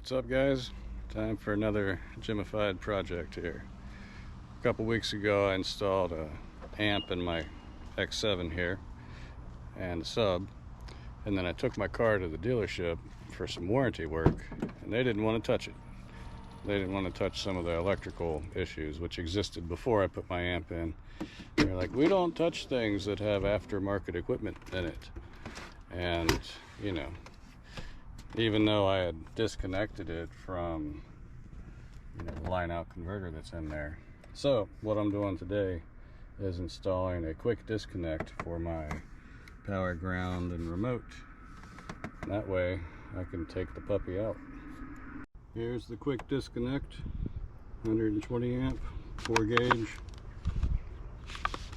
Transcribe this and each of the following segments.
What's up, guys? Time for another JM-IFY project here. A couple weeks ago I installed a amp in my X7 here and a sub, and then I took my car to the dealership for some warranty work, and they didn't want to touch it. They didn't want to touch some of the electrical issues which existed before I put my amp in. They're like, we don't touch things that have aftermarket equipment in it. And you know, even though I had disconnected it from the line out converter that's in there. So what I'm doing today is installing a quick disconnect for my power, ground, and remote. That way I can take the puppy out. Here's the quick disconnect, 120 amp, 4 gauge,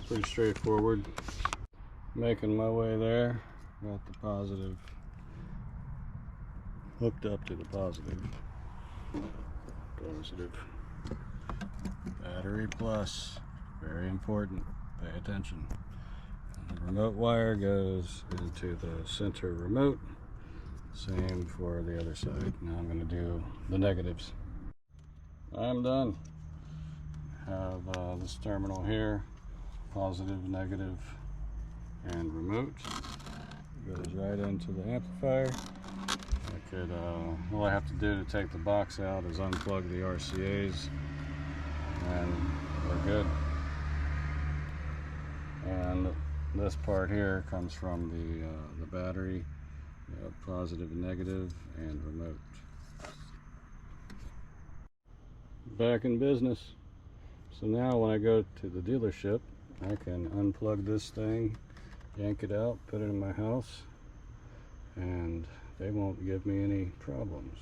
pretty straightforward. Making my way there, got the positive hooked up to the positive. Battery plus, very important, pay attention. And the remote wire goes into the center remote. Same for the other side. Now I'm going to do the negatives. I'm done. Have this terminal here, positive, negative, and remote. Goes right into the amplifier. All I have to do to take the box out is unplug the RCAs, and we're good. And this part here comes from the battery, positive and negative, and remote. Back in business. So now when I go to the dealership, I can unplug this thing, yank it out, put it in my house, and they won't give me any problems.